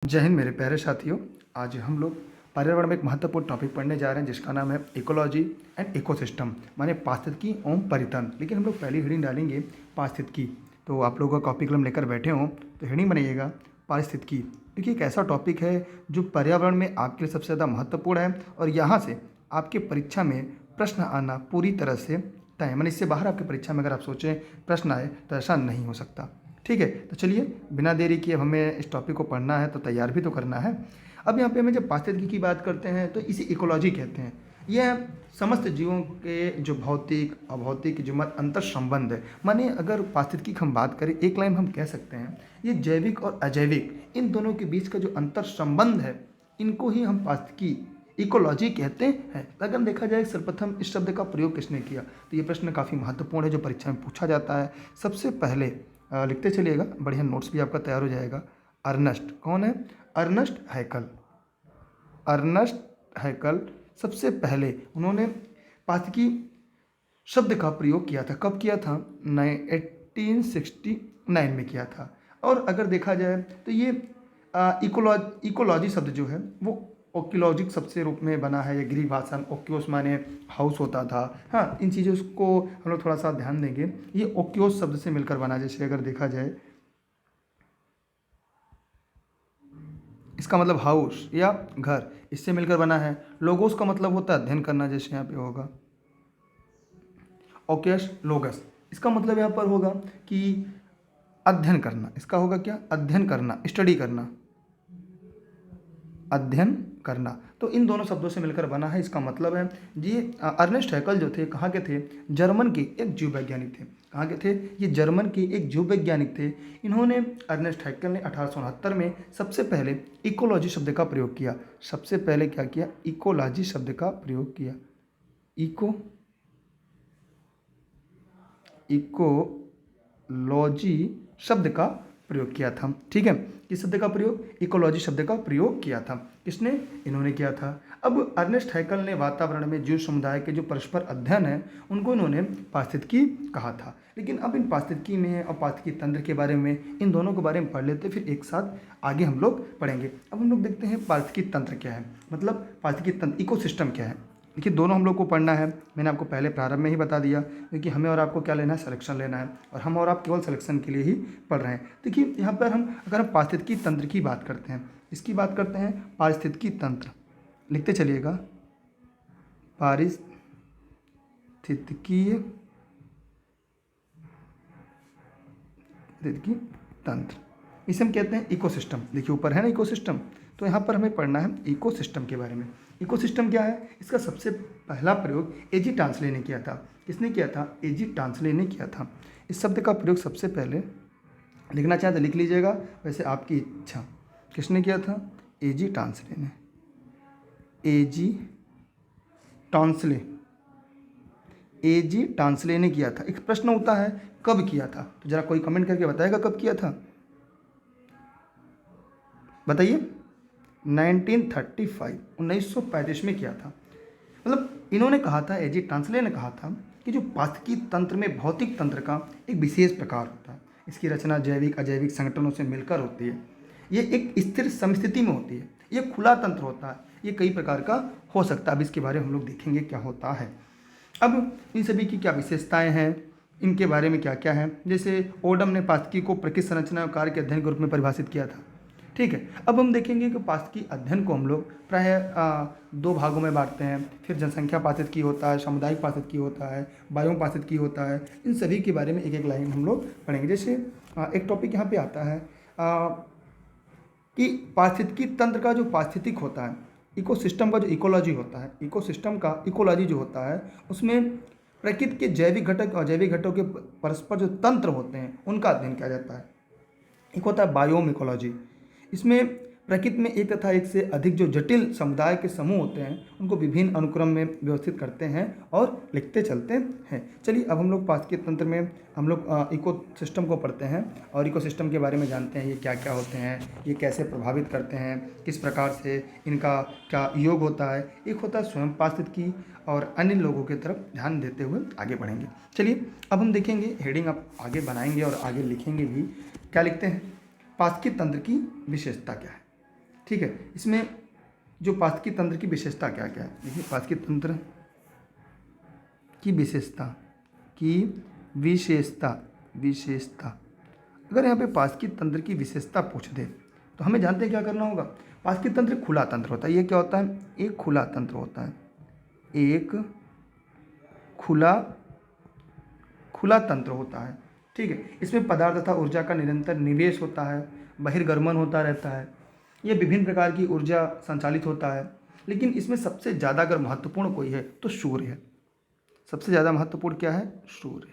जय हिंद मेरे प्यारे साथियों। आज हम लोग पर्यावरण में एक महत्वपूर्ण टॉपिक पढ़ने जा रहे हैं जिसका नाम है इकोलॉजी एंड इकोसिस्टम, माने पारिस्थितिकी एवं परितंत्र। लेकिन हम लोग पहली हेडिंग डालेंगे पारिस्थितिकी। तो आप लोगों का कॉपी कलम लेकर बैठे हों तो हेडिंग बनाइएगा पारिस्थितिकी। देखिए एक ऐसा टॉपिक है जो पर्यावरण में आपके लिए सबसे ज़्यादा महत्वपूर्ण है और यहाँ से आपके परीक्षा में प्रश्न आना पूरी तरह से तय है। मैंने इससे बाहर आपकी परीक्षा में अगर आप सोचें प्रश्न आए तो ऐसा नहीं हो सकता। ठीक है, तो चलिए बिना देरी किए हमें इस टॉपिक को पढ़ना है तो तैयार भी तो करना है। अब यहाँ पे हमें जब पारिस्थितिकी की बात करते हैं तो इसे इकोलॉजी कहते हैं। यह समस्त जीवों के जो भौतिक अभौतिक जो अंतर संबंध है, माने अगर पारिस्थितिकी की हम बात करें एक लाइन हम कह सकते हैं ये जैविक और अजैविक इन दोनों के बीच का जो अंतर संबंध है इनको ही हम पारिस्थितिकी इकोलॉजी कहते हैं। अगर देखा जाए सर्वप्रथम इस शब्द का प्रयोग किसने किया तो ये प्रश्न काफ़ी महत्वपूर्ण है जो परीक्षा में पूछा जाता है। सबसे पहले लिखते चलिएगा, बढ़िया नोट्स भी आपका तैयार हो जाएगा। अर्नस्ट कौन है? अर्नस्ट हैकल। अर्नस्ट हैकल सबसे पहले उन्होंने पारिस्थितिकी शब्द का प्रयोग किया था। कब किया था? 1869 में किया था। और अगर देखा जाए तो ये इकोलॉजी शब्द जो है वो ओक्योलॉजिक शब्द से रूप में बना है। ये ग्रीक भाषा में ओक्योस माने हाउस होता था। हाँ, इन चीज़ों को हम लोग थोड़ा सा ध्यान देंगे। ये ओक्योस शब्द से मिलकर बना, जैसे अगर देखा जाए इसका मतलब हाउस या घर, इससे मिलकर बना है। लोगोस का मतलब होता है अध्ययन करना, जैसे यहाँ पे होगा ओकेश लोगस। इसका मतलब यहाँ पर होगा कि अध्ययन करना। इसका होगा क्या? अध्ययन करना, स्टडी करना, अध्ययन करना। तो इन दोनों शब्दों से मिलकर बना है। इसका मतलब है ये अर्नेस्ट हैकल जो थे कहाँ के थे? जर्मन के एक जीव वैज्ञानिक थे। कहाँ के थे? ये जर्मन के एक जीव वैज्ञानिक थे। इन्होंने अर्नेस्ट हैकल ने 1869 में सबसे पहले इकोलॉजी शब्द का प्रयोग किया। सबसे पहले क्या किया? इकोलॉजी शब्द का प्रयोग किया। इकोलॉजी शब्द का प्रयोग किया था। ठीक है, किस शब्द का प्रयोग? इकोलॉजी शब्द का प्रयोग किया था। किसने? इन्होंने किया था। अब अर्नेस्ट हैकल ने वातावरण में जीव समुदाय के जो परस्पर अध्ययन है उनको इन्होंने पारिस्थितिकी कहा था। लेकिन अब इन पारिस्थितिकी में और पारिस्थितिकी तंत्र के बारे में इन दोनों के बारे में पढ़ लेते, फिर एक साथ आगे हम लोग पढ़ेंगे। अब हम लोग देखते हैं पारिस्थितिकी तंत्र क्या है, मतलब पारिस्थितिकी तंत्र इकोसिस्टम क्या है। देखिए दोनों हम लोग को पढ़ना है। मैंने आपको पहले प्रारंभ में ही बता दिया क्योंकि हमें और आपको क्या लेना है? सिलेक्शन लेना है और हम और आप केवल सिलेक्शन के लिए ही पढ़ रहे हैं। देखिए यहाँ पर अगर हम पारिस्थितिकी तंत्र की बात करते हैं, इसकी बात करते हैं पारिस्थितिकी तंत्र, लिखते चलिएगा पारिस्थितिकीय तंत्र, इसे हम कहते हैं इकोसिस्टम। देखिए ऊपर है ना इकोसिस्टम, तो यहाँ पर हमें पढ़ना है इकोसिस्टम के बारे में। इकोसिस्टम क्या है? इसका सबसे पहला प्रयोग एजी टांसले ने किया था। किसने किया था? एजी टांसले ने किया था। इस शब्द का प्रयोग सबसे पहले लिखना चाहे तो लिख लीजिएगा, वैसे आपकी इच्छा। किसने किया था? एजी टांसले ने। एजी टांसले, एजी टांसले ने किया था। एक प्रश्न होता है कब किया था, तो जरा कोई कमेंट करके बताएगा कब किया था? बताइए। 1935 में किया था। मतलब इन्होंने कहा था, एजी टांसले ने कहा था कि जो पारिस्थितिकी तंत्र में भौतिक तंत्र का एक विशेष प्रकार होता है, इसकी रचना जैविक अजैविक संगठनों से मिलकर होती है। ये एक स्थिर समस्थिति में होती है। ये खुला तंत्र होता है। ये कई प्रकार का हो सकता है। अब इसके बारे में हम लोग देखेंगे क्या होता है। अब इन सभी की क्या विशेषताएं हैं, इनके बारे में क्या क्या है। जैसे ओडम ने पारिस्थितिकी को प्रकृति संरचना और कार्य के अध्ययन के रूप में परिभाषित किया था। ठीक है, अब हम देखेंगे कि पारिस्थितिकी अध्ययन को हम लोग प्रायः दो भागों में बांटते हैं। फिर जनसंख्या पारिस्थितिकी होता है, सामुदायिक पारिस्थितिकी होता है, बायो पारिस्थितिकी होता है। इन सभी के बारे में एक एक लाइन हम लोग पढ़ेंगे। जैसे एक टॉपिक यहाँ पे आता है कि पारिस्थितिकी तंत्र का जो पारिस्थितिक होता है, इकोसिस्टम का जो इकोलॉजी होता है, इकोसिस्टम का इकोलॉजी जो होता है उसमें प्रकृति के जैविक घटक और अजैविक घटकों के परस्पर जो तंत्र होते हैं उनका अध्ययन किया जाता है। एक होता है बायोम इकोलॉजी। इसमें प्रकृति में एक तथा एक से अधिक जो जटिल समुदाय के समूह होते हैं उनको विभिन्न अनुक्रम में व्यवस्थित करते हैं और लिखते चलते हैं। चलिए अब हम लोग पारिस्थितिकी तंत्र में हम लोग इकोसिस्टम को पढ़ते हैं और इकोसिस्टम के बारे में जानते हैं ये क्या क्या होते हैं, ये कैसे प्रभावित करते हैं, किस प्रकार से इनका क्या योग होता है। एक होता है स्वयं पारिस्थितिकी और अन्य लोगों की तरफ ध्यान देते हुए आगे बढ़ेंगे। चलिए अब हम देखेंगे, हेडिंग आप आगे बनाएंगे और आगे लिखेंगे भी। क्या लिखते हैं? पारिस्थितिकी तंत्र की विशेषता क्या है? ठीक है, इसमें जो पास्की तंत्र की विशेषता क्या क्या है, देखिए पास्की तंत्र की विशेषता की विशेषता विशेषता अगर यहाँ पे पास्की तंत्र की विशेषता पूछ दे तो हमें जानते हैं क्या करना होगा। पास्की तंत्र खुला तंत्र होता है। ये क्या होता है, एक खुला तंत्र होता है, एक खुला खुला तंत्र होता है। ठीक है, इसमें पदार्थ तथा ऊर्जा का निरंतर निवेश होता है, बहिर्गमन होता रहता है, ये विभिन्न प्रकार की ऊर्जा संचालित होता है। लेकिन इसमें सबसे ज़्यादा अगर महत्वपूर्ण कोई है तो सूर्य है। सबसे ज़्यादा महत्वपूर्ण क्या है, सूर्य।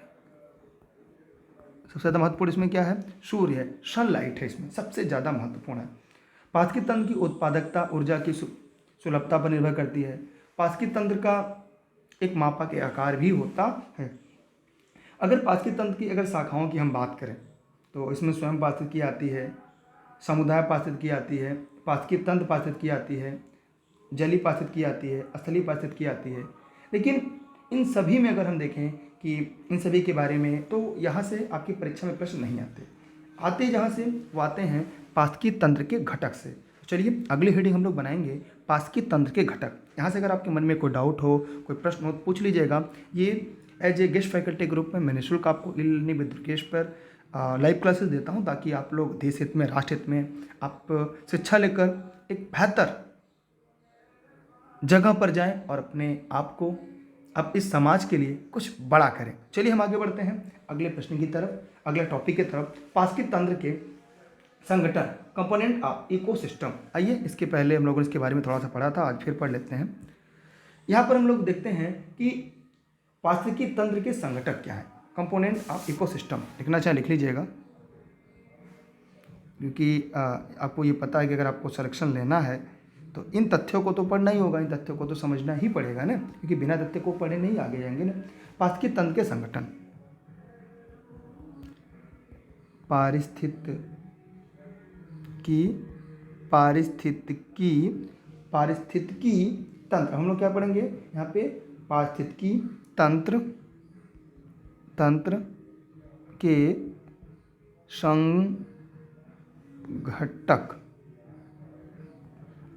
सबसे ज़्यादा महत्वपूर्ण इसमें क्या है, सूर्य है, सनलाइट है, इसमें सबसे ज़्यादा महत्वपूर्ण है। पास्की तंत्र की उत्पादकता ऊर्जा की सुलभता पर निर्भर करती है। पास्की तंत्र का एक मापा के आकार भी होता है। अगर पास्की तंत्र की अगर शाखाओं की हम बात करें तो इसमें स्वयं पास्की आती है, समुदाय पास्की आती है, पास्की तंत्र पास्की आती है, जली पास्की आती है, स्थलीय पास्की आती है। लेकिन इन सभी में अगर हम देखें कि इन सभी के बारे में तो यहाँ से आपकी परीक्षा में प्रश्न नहीं आते जहाँ से वो आते हैं पास्की तंत्र के घटक से। चलिए अगली हेडिंग हम लोग बनाएंगे पास्की तंत्र के घटक। यहाँ से अगर आपके मन में कोई डाउट हो, कोई प्रश्न हो तो पूछ लीजिएगा। ये as a guest faculty group में मैं निःशुल्क आपको लीलानी विद्युकेश पर लाइव क्लासेस देता हूँ, ताकि आप लोग देश हित में, राष्ट्र हित में आप शिक्षा लेकर एक बेहतर जगह पर जाएं और अपने आप को, अब इस समाज के लिए कुछ बड़ा करें। चलिए हम आगे बढ़ते हैं अगले प्रश्न की तरफ, अगले टॉपिक की तरफ, पास्की तंत्र के संगठन, कंपोनेंट ऑफ इकोसिस्टम। आइए इसके पहले हम लोगों ने इसके बारे में थोड़ा सा पढ़ा था, आज फिर पढ़ लेते हैं। यहाँ पर हम लोग देखते हैं कि पास्की तंत्र के संगठक क्या है, कंपोनेंट ऑफ इकोसिस्टम। लिखना चाहे लिख लीजिएगा, क्योंकि आपको ये पता है कि अगर आपको सिलेक्शन लेना है तो इन तथ्यों को तो पढ़ना ही होगा, इन तथ्यों को तो समझना ही पड़ेगा ना, क्योंकि बिना तथ्य को पढ़े नहीं आगे जाएंगे ना। पास्की तंत्र के संगठन, पारिस्थितिकी तंत्र, हम लोग क्या पढ़ेंगे यहाँ पे, पारिस्थितिकी तंत्र के संघटक।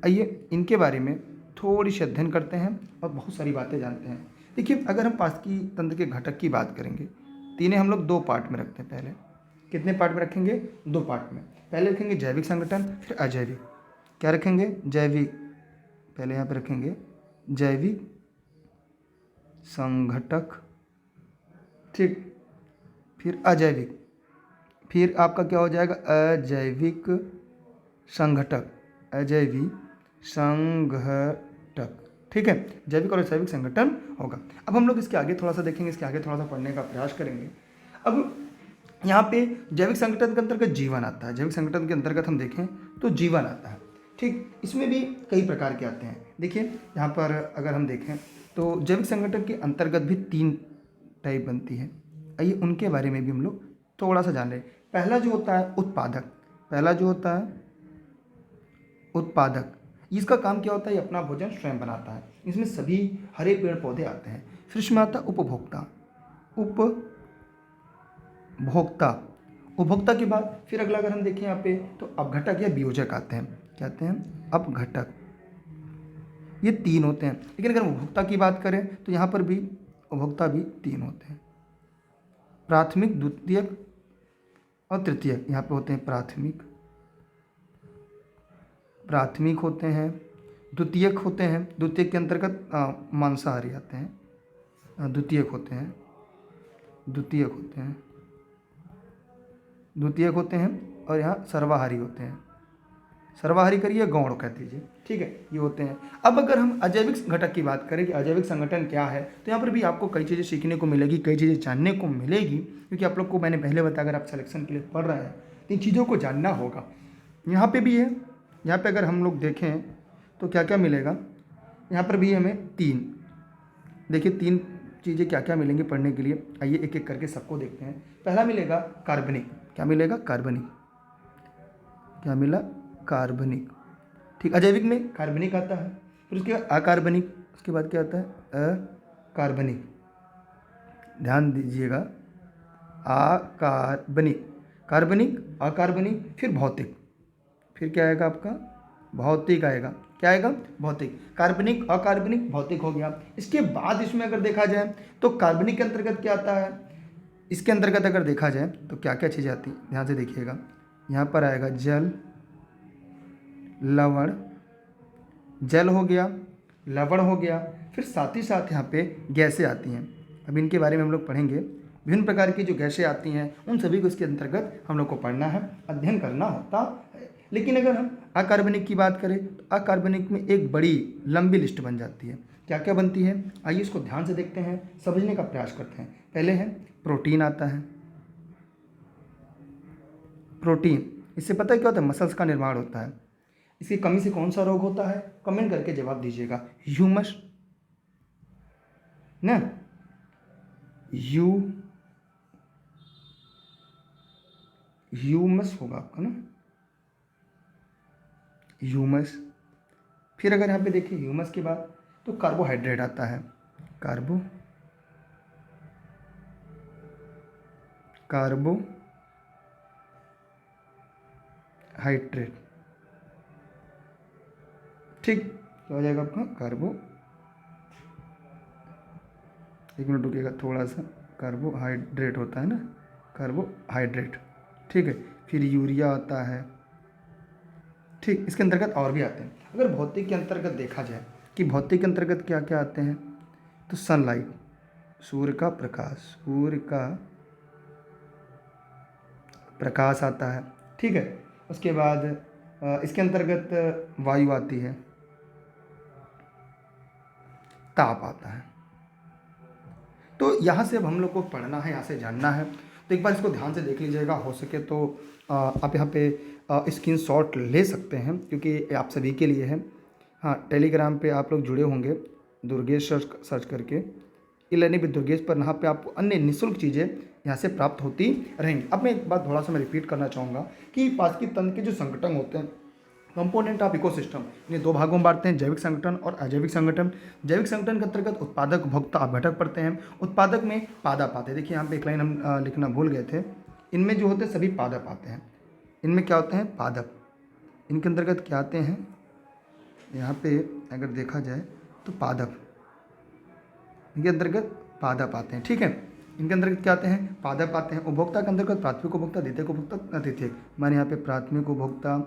आइए इनके बारे में थोड़ी सी अध्ययन करते हैं और बहुत सारी बातें जानते हैं। देखिए अगर हम पास्की तंत्र के घटक की बात करेंगे तो इन्हें हम लोग दो पार्ट में रखते हैं। पहले कितने पार्ट में रखेंगे, दो पार्ट में। पहले रखेंगे जैविक संगठन, फिर अजैविक। क्या रखेंगे, जैविक, पहले यहाँ पे रखेंगे जैविक संघटक, ठीक, फिर अजैविक, फिर आपका क्या हो जाएगा, अजैविक संघटक, अजैविक संघटक। ठीक है, जैविक और अजैविक संगठन होगा। अब हम लोग इसके आगे थोड़ा सा देखेंगे, इसके आगे थोड़ा सा पढ़ने का प्रयास करेंगे। अब यहाँ पे जैविक संगठन के अंतर्गत जीवन आता है। जैविक संगठन के अंतर्गत हम देखें तो जीवन आता है, ठीक। इसमें भी कई प्रकार के आते हैं। देखिए यहाँ पर अगर हम देखें तो जैविक संगठन के अंतर्गत भी 3 टाइप बनती है। आइए उनके बारे में भी हम लोग थोड़ा सा जान लें। पहला जो होता है उत्पादक, पहला जो होता है उत्पादक, इसका काम क्या होता है, ये अपना भोजन स्वयं बनाता है। इसमें सभी हरे पेड़ पौधे आते हैं। फिर इसमें आता है उपभोक्ता, उपभोक्ता के बाद फिर अगला अगर हम देखें यहाँ पे तो अपघटक या वियोजक आते हैं। क्या आते हैं, अपघटक, ये 3 होते हैं। लेकिन अगर उपभोक्ता की बात करें तो यहाँ पर भी उपभोक्ता भी 3 होते हैं, प्राथमिक, द्वितीयक और तृतीयक। यहाँ पे होते हैं प्राथमिक होते हैं, द्वितीयक होते हैं, द्वितीयक के अंतर्गत मांसाहारी आते हैं, द्वितीयक होते हैं और यहाँ सर्वाहारी होते हैं। सर्वाहारी करिए, गौण कह दीजिए, ठीक है, ये होते हैं। अब अगर हम अजैविक घटक की बात करें कि अजैविक संगठन क्या है, तो यहाँ पर भी आपको कई चीज़ें सीखने को मिलेगी, कई चीज़ें जानने को मिलेगी, क्योंकि आप लोग को मैंने पहले बताया अगर आप सिलेक्शन के लिए पढ़ रहे हैं तो इन चीज़ों को जानना होगा। यहाँ पे भी है, यहाँ पे अगर हम लोग देखें तो क्या क्या मिलेगा, यहाँ पर भी हमें 3, देखिए 3 चीज़ें क्या क्या मिलेंगी पढ़ने के लिए। आइए एक एक करके सबको देखते हैं। पहला मिलेगा कार्बनिक, क्या मिलेगा, कार्बनिक, क्या मिला, कार्बनिक, ठीक। अजैविक में कार्बनिक आता है, फिर उसके बाद अकार्बनिक, उसके बाद क्या आता है, अकार्बनिक, ध्यान दीजिएगा, अकार्बनिक, कार्बनिक, अकार्बनिक, फिर भौतिक, फिर क्या आएगा आपका भौतिक आएगा। क्या आएगा? भौतिक। कार्बनिक, अकार्बनिक, भौतिक हो गया। इसके बाद इसमें अगर देखा जाए तो कार्बनिक के अंतर्गत क्या आता है? इसके अंतर्गत अगर देखा जाए तो क्या क्या चीज़ें आती हैं, ध्यान से देखिएगा। यहाँ पर आएगा जल, लवण, जल हो गया, लवण हो गया, फिर साथ ही साथ यहाँ पे गैसें आती हैं। अब इनके बारे में हम लोग पढ़ेंगे। विभिन्न प्रकार की जो गैसें आती हैं उन सभी को इसके अंतर्गत हम लोग को पढ़ना है, अध्ययन करना होता है। लेकिन अगर हम अकार्बनिक की बात करें तो अकार्बनिक में एक बड़ी लंबी लिस्ट बन जाती है। क्या क्या बनती है, आइए इसको ध्यान से देखते हैं, समझने का प्रयास करते हैं। पहले है प्रोटीन आता है। प्रोटीन, इससे पता है क्या होता है? मसल्स का निर्माण होता है। इसकी कमी से कौन सा रोग होता है? कमेंट करके जवाब दीजिएगा। ह्यूमस ना, ह्यूमस होगा आपका ना, ह्यूमस। फिर अगर यहाँ पे देखिए ह्यूमस के बाद तो कार्बोहाइड्रेट आता है। कार्बोहाइड्रेट, ठीक। क्या हो जाएगा आपका? एक मिनट रुकिएगा थोड़ा सा, कार्बोहाइड्रेट होता है ना, कार्बोहाइड्रेट, ठीक है। फिर यूरिया आता है, ठीक। इसके अंतर्गत और भी आते हैं। अगर भौतिक के अंतर्गत देखा जाए कि भौतिक के अंतर्गत क्या क्या आते हैं, तो सनलाइट, सूर्य का प्रकाश आता है, ठीक है। उसके बाद इसके अंतर्गत वायु आती है, ताप आता है। तो यहाँ से अब हम लोग को पढ़ना है, यहाँ से जानना है। तो एक बार इसको ध्यान से देख लीजिएगा, हो सके तो आप यहाँ पे स्क्रीनशॉट ले सकते हैं क्योंकि आप सभी के लिए है। हाँ, टेलीग्राम पे आप लोग जुड़े होंगे, दुर्गेश सर्च करके, ई-लर्निंग विद दुर्गेश पर। यहाँ पे आपको अन्य निःशुल्क चीज़ें यहाँ से प्राप्त होती रहेंगी। अब मैं एक बात थोड़ा सा मैं रिपीट करना चाहूँगा कि पारिस्थितिक तंत्र के जो संगठन होते हैं, कंपोनेंट ऑफ इकोसिस्टम, इन्हें दो भागों में बांटते हैं, जैविक संगठन और अजैविक संगठन। जैविक संगठन के अंतर्गत उत्पादक, उपभोक्ता, घटक पड़ते हैं। उत्पादक में पादप आते हैं। देखिए यहाँ पे एक लाइन हम लिखना भूल गए थे, इनमें जो होते हैं सभी पादप आते हैं। इनमें क्या होते हैं? पादप। इनके अंतर्गत क्या आते हैं? यहाँ पे अगर देखा जाए तो पादप, इनके अंतर्गत पादप आते हैं, ठीक है। इनके अंतर्गत क्या आते हैं? पादप आते हैं। उपभोक्ता के अंतर्गत प्राथमिक उपभोक्ता, द्वितीयक उपभोक्ता, तृतीयक। माने यहाँ पे प्राथमिक उपभोक्ता,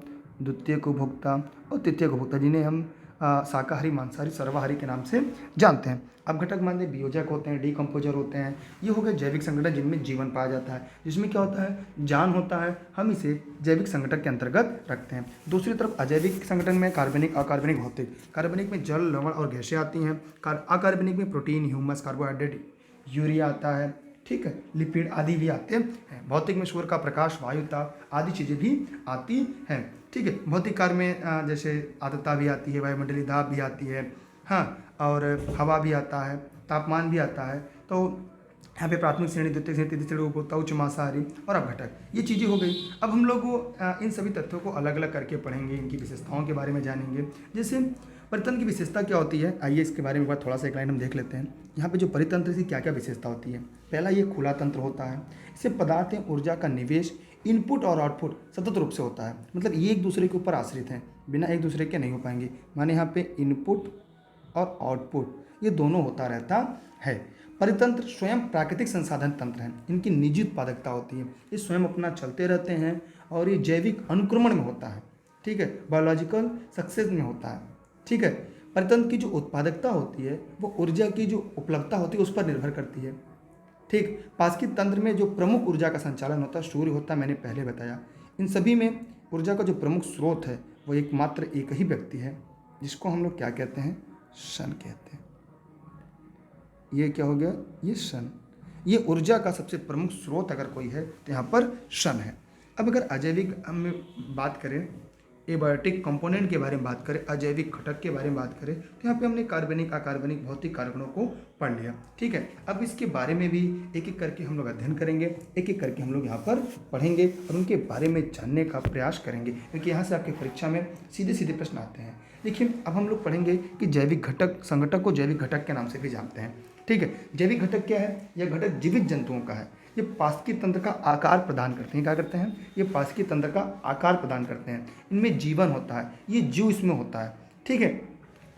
द्वितीयक उपभोक्ता और तृतीयक उपभोक्ता, जिन्हें हम शाकाहारी, मांसाहारी, सर्वाहारी के नाम से जानते हैं। अब घटक माने वियोजक होते हैं, डीकम्पोजर होते हैं। ये हो गए जैविक संगठन जिनमें जीवन पाया जाता है, जिसमें क्या होता है? जान होता है। हम इसे जैविक संगठन के अंतर्गत रखते हैं। दूसरी तरफ अजैविक संगठन में कार्बनिक, अकार्बनिक, भौतिक। कार्बनिक में जल, लवण और गैसें आती हैं। अकार्बनिक में प्रोटीन, ह्यूमस, कार्बोहाइड्रेट, यूरिया आता है, ठीक है, लिपिड आदि भी आते हैं। भौतिक में सूर्य का प्रकाश, वायु, ताप आदि चीज़ें भी आती हैं, ठीक है। भौतिक कार्य में जैसे आर्द्रता भी आती है, वायुमंडलीय दाब भी आती है, हाँ, और हवा भी आता है, तापमान भी आता है। तो यहाँ पे प्राथमिक श्रेणी, द्वितीय श्रेणी, तृतीय श्रेणी, उपभोक्ता, उच्च मांसाहारी और अपघटक, ये चीज़ें हो गई। अब हम लोग इन सभी तथ्यों को अलग अलग करके पढ़ेंगे, इनकी विशेषताओं के बारे में जानेंगे। जैसे परितंत्र की विशेषता क्या होती है, आइए इसके बारे में एक बार थोड़ा सा एक लाइन हम देख लेते हैं। यहाँ पे जो परितंत्र की क्या क्या विशेषता होती है। पहला, ये खुला तंत्र होता है। इससे पदार्थ एवं ऊर्जा का निवेश, इनपुट और आउटपुट सतत रूप से होता है। मतलब ये एक दूसरे के ऊपर आश्रित हैं, बिना एक दूसरे के नहीं हो पाएंगे। माने यहाँ पे इनपुट और आउटपुट ये दोनों होता रहता है। परितंत्र स्वयं प्राकृतिक संसाधन तंत्र हैं। इनकी निजी उत्पादकता होती है, ये स्वयं अपना चलते रहते हैं और ये जैविक अनुक्रमण में होता है, ठीक है, बायोलॉजिकल सक्सेस में होता है, ठीक है। परितंत्र की जो उत्पादकता होती है वो ऊर्जा की जो उपलब्धता होती है उस पर निर्भर करती है, ठीक। पारिस्थितिक तंत्र में जो प्रमुख ऊर्जा का संचालन होता है सूर्य होता है, मैंने पहले बताया। इन सभी में ऊर्जा का जो प्रमुख स्रोत है वो एकमात्र एक ही व्यक्ति है, जिसको हम लोग क्या कहते हैं? सन कहते हैं। ये क्या हो गया? ये सन। ये ऊर्जा का सबसे प्रमुख स्रोत अगर कोई है तो यहाँ पर सन है। अब अगर अजैविक हम बात करें, एबायोटिक कंपोनेंट के बारे में बात करें, अजैविक घटक के बारे में बात करें, तो यहाँ पे हमने कार्बनिक, अकार्बनिक, भौतिक कार्बनों को पढ़ लिया, ठीक है। अब इसके बारे में भी एक एक करके हम लोग अध्ययन करेंगे, एक एक करके हम लोग यहाँ पर पढ़ेंगे और उनके बारे में जानने का प्रयास करेंगे, क्योंकि यहाँ से आपके परीक्षा में सीधे सीधे प्रश्न आते हैं। देखिए, अब हम लोग पढ़ेंगे कि जैविक घटक, संगठक को जैविक घटक के नाम से भी जानते हैं, ठीक है। जैविक घटक क्या है? यह घटक जीवित जंतुओं का है। ये पाचकीय तंत्र का आकार प्रदान करते हैं। क्या करते हैं? ये पाचकीय तंत्र का आकार प्रदान करते हैं। इनमें जीवन होता है, ये जीव इसमें होता है। ठीक है,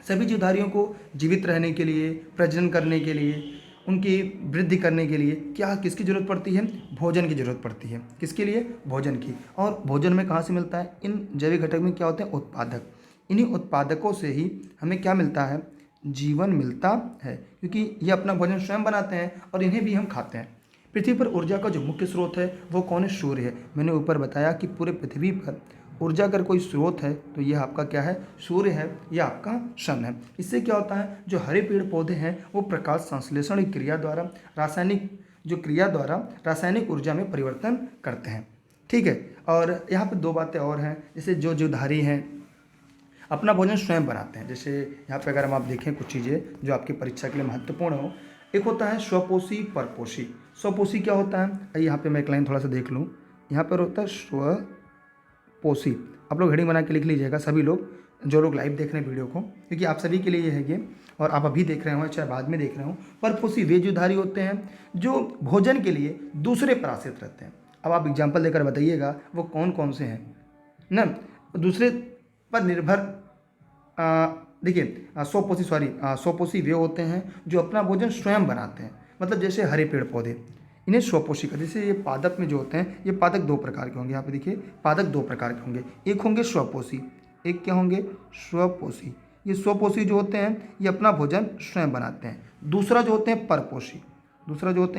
सभी जीवधारियों को जीवित रहने के लिए, प्रजनन करने के लिए, उनकी वृद्धि करने के लिए क्या किसकी ज़रूरत पड़ती है? भोजन की ज़रूरत पड़ती है। किसके लिए? भोजन की। और भोजन में कहाँ से मिलता है? इन जैविक घटक में क्या होते हैं? उत्पादक। इन्हीं उत्पादकों से ही हमें क्या मिलता है? जीवन मिलता है, क्योंकि ये अपना भोजन स्वयं बनाते हैं और इन्हें भी हम खाते हैं। पृथ्वी पर ऊर्जा का जो मुख्य स्रोत है वो कौन है? सूर्य है। मैंने ऊपर बताया कि पूरे पृथ्वी पर ऊर्जा अगर कोई स्रोत है तो यह आपका क्या है? सूर्य है, यह आपका सन है। इससे क्या होता है? जो हरे पेड़ पौधे हैं वो प्रकाश संश्लेषण की क्रिया द्वारा रासायनिक ऊर्जा में परिवर्तन करते हैं। ठीक है, और यहाँ पर दो बातें और हैं, जैसे जो जीवधारी हैं अपना भोजन स्वयं बनाते हैं। जैसे यहाँ पे अगर हम आप देखें कुछ चीज़ें जो आपकी परीक्षा के लिए महत्वपूर्ण हो, एक होता है स्वपोषी, परपोषी। स्वपोषी क्या होता है? आइए यहाँ पे मैं एक लाइन थोड़ा सा देख लूँ। यहाँ पर होता है स्वपोषी। आप लोग हेडिंग बना के लिख लीजिएगा, सभी लोग जो लोग लाइव देख रहे हैं वीडियो को, क्योंकि आप सभी के लिए ये है ये, और आप अभी देख रहे हो चाहे बाद में देख रहे हो। परपोषी वे जीवधारी होते हैं जो भोजन के लिए दूसरे पर आश्रित रहते हैं। अब आप एग्जाम्पल देकर बताइएगा वो कौन कौन से हैं ना? दूसरे पर निर्भर देखिए स्वपोषी वे होते हैं जो अपना भोजन स्वयं बनाते हैं। मतलब जैसे हरे पेड़ पौधे, इन्हें स्वपोषी का। जैसे ये पादप में जो होते हैं, ये पादक दो प्रकार के होंगे। यहाँ पे देखिए पादक दो प्रकार के होंगे, एक होंगे स्वपोषी, एक क्या होंगे? स्वपोषी। ये स्वपोषी जो होते हैं ये अपना भोजन स्वयं बनाते हैं। दूसरा जो होते हैं परपोषी,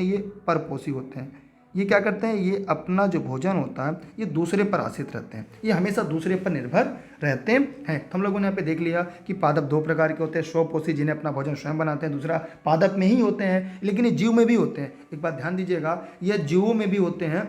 ये परपोषी होते हैं। ये क्या करते हैं? ये अपना जो भोजन होता है ये दूसरे पर आश्रित रहते हैं, ये हमेशा दूसरे पर निर्भर रहते हैं। तो हम लोगों ने यहाँ पे देख लिया कि पादप दो प्रकार के होते हैं, स्वपोषी जिन्हें अपना भोजन स्वयं बनाते हैं, दूसरा पादप में ही होते हैं, लेकिन ये जीव में भी होते हैं। एक बात ध्यान दीजिएगा, ये जीवों में भी होते हैं,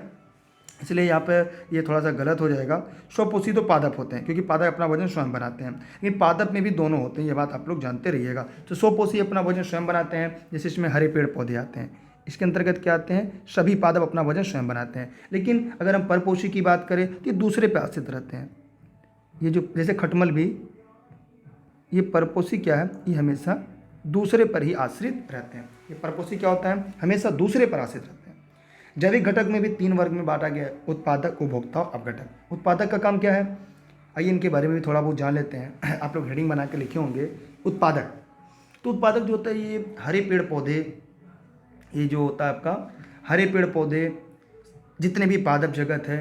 इसलिए यहाँ पे ये थोड़ा सा गलत हो जाएगा। स्वपोषी तो पादप होते हैं, क्योंकि पादप अपना भोजन स्वयं बनाते हैं, लेकिन पादप में भी दोनों होते हैं, ये बात आप लोग जानते रहिएगा। तो स्वपोषी अपना भोजन स्वयं बनाते हैं, जैसे इसमें हरे पेड़ पौधे आते हैं, इसके अंतर्गत क्या आते हैं? सभी पादप अपना भोजन स्वयं बनाते हैं। लेकिन अगर हम परपोषी की बात करें तो ये दूसरे पर आश्रित रहते हैं। ये जो जैसे खटमल भी, ये परपोषी क्या है? ये हमेशा दूसरे पर ही आश्रित रहते हैं। ये परपोषी क्या होता है? हमेशा दूसरे पर आश्रित रहते हैं। जैविक घटक में भी 3 वर्ग में बांटा गया है, उत्पादक, उपभोक्ता और अपघटक। उत्पादक का काम क्या है? आइए इनके बारे में भी थोड़ा बहुत जान लेते हैं। आप लोग हेडिंग बना के लिखे होंगे उत्पादक। तो उत्पादक जो होता है ये हरे पेड़ पौधे, ये जो होता है आपका हरे पेड़ पौधे, जितने भी पादप जगत है,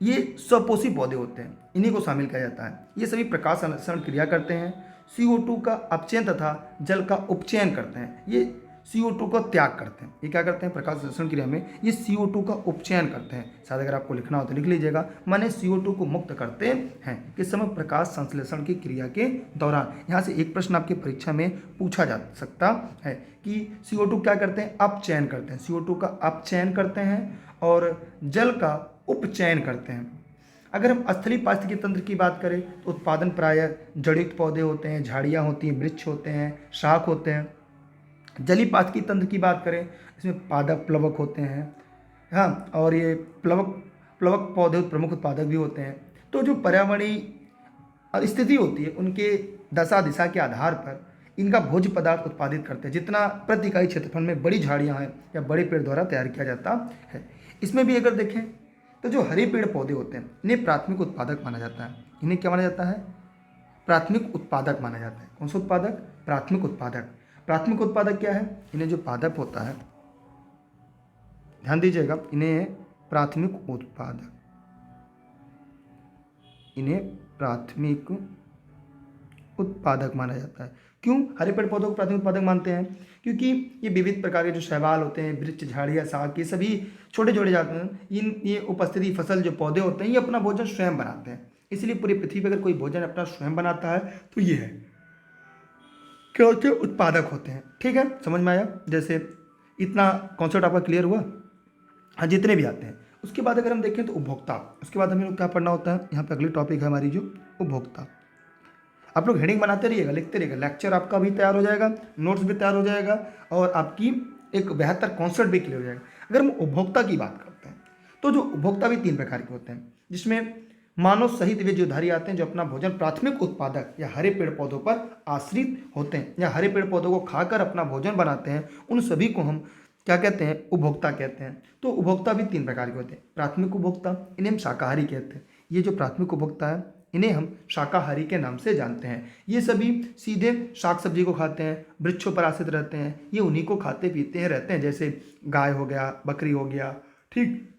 ये स्वपोषी पौधे होते हैं, इन्हीं को शामिल किया जाता है। ये सभी प्रकाश संश्लेषण क्रिया करते हैं, CO2 का अपचयन तथा जल का उपचयन करते हैं। ये CO2 का त्याग करते हैं। ये क्या करते हैं? प्रकाश संश्लेषण क्रिया में ये CO2 का उपचयन करते हैं। शायद अगर आपको लिखना हो तो लिख लीजिएगा, माने CO2 को मुक्त करते हैं किस समय? प्रकाश संश्लेषण की क्रिया के दौरान। यहाँ से एक प्रश्न आपकी परीक्षा में पूछा जा सकता है कि CO2 क्या करते हैं? अपचयन करते हैं। CO2 का अपचयन करते हैं और जल का उपचयन करते हैं। अगर हम स्थलीय पारिस्थितिकी तंत्र की बात करें तो उत्पादन प्रायः जड़युक्त पौधे होते हैं, झाड़ियाँ होती हैं, वृक्ष होते हैं, शाख होते हैं। जलीय पारिस्थितिकी तंत्र की बात करें, इसमें पादप, प्लवक होते हैं, हाँ, और ये प्लवक पौधे प्रमुख उत्पादक भी होते हैं। तो जो पर्यावरणीय स्थिति होती है उनके दशा दिशा के आधार पर इनका भोज्य पदार्थ उत्पादित करते हैं। जितना प्रति इकाई क्षेत्रफल में बड़ी झाड़ियाँ हैं या बड़े पेड़ द्वारा तैयार किया जाता है। इसमें भी अगर देखें तो जो हरे पेड़ पौधे होते हैं इन्हें प्राथमिक उत्पादक माना जाता है। इन्हें क्या माना जाता है? प्राथमिक उत्पादक माना जाता है। कौन सा उत्पादक? प्राथमिक उत्पादक। प्राथमिक उत्पादक क्या है? इन्हें जो पादप होता है, ध्यान दीजिएगा, इन्हें प्राथमिक उत्पादक माना जाता है। क्यों हरे पेड़ पौधों को प्राथमिक उत्पादक मानते हैं? क्योंकि ये विविध प्रकार के जो शैवाल होते हैं, वृक्ष, झाड़ियाँ, शाख, ये सभी छोटे जोड़े जाते हैं। ये उपस्थिति फसल जो पौधे होते हैं ये अपना भोजन स्वयं बनाते हैं। इसलिए पूरी पृथ्वी पर अगर कोई भोजन अपना स्वयं बनाता है तो ये है, क्या होते हैं? उत्पादक होते हैं। ठीक है, समझ में आया? जैसे इतना कॉन्सेप्ट आपका क्लियर हुआ? हाँ, जितने भी आते हैं। उसके बाद अगर हम देखें तो उपभोक्ता, उसके बाद हमें लोग क्या पढ़ना होता है? यहाँ पे अगली टॉपिक है हमारी जो उपभोक्ता। आप लोग हेडिंग बनाते रहिएगा, लिखते रहिएगा, लेक्चर आपका भी तैयार हो जाएगा, नोट्स भी तैयार हो जाएगा और आपकी एक बेहतर कॉन्सेप्ट भी क्लियर हो जाएगा। अगर हम उपभोक्ता की बात करते हैं तो जो उपभोक्ता भी 3 प्रकार के होते हैं, जिसमें मानव सहित वे जीवधारी आते हैं जो अपना भोजन प्राथमिक उत्पादक या हरे पेड़ पौधों पर आश्रित होते हैं या हरे पेड़ पौधों को खाकर अपना भोजन बनाते हैं। उन सभी को हम क्या कहते हैं, उपभोक्ता कहते हैं। तो उपभोक्ता भी 3 प्रकार के होते हैं। प्राथमिक उपभोक्ता, इन्हें हम शाकाहारी कहते हैं। ये जो प्राथमिक उपभोक्ता है इन्हें हम शाकाहारी के नाम से जानते हैं। ये सभी सीधे शाक सब्जी को खाते हैं, वृक्षों पर आश्रित रहते हैं, ये उन्हीं को खाते पीते हैं रहते हैं, जैसे गाय हो गया, बकरी हो गया, ठीक,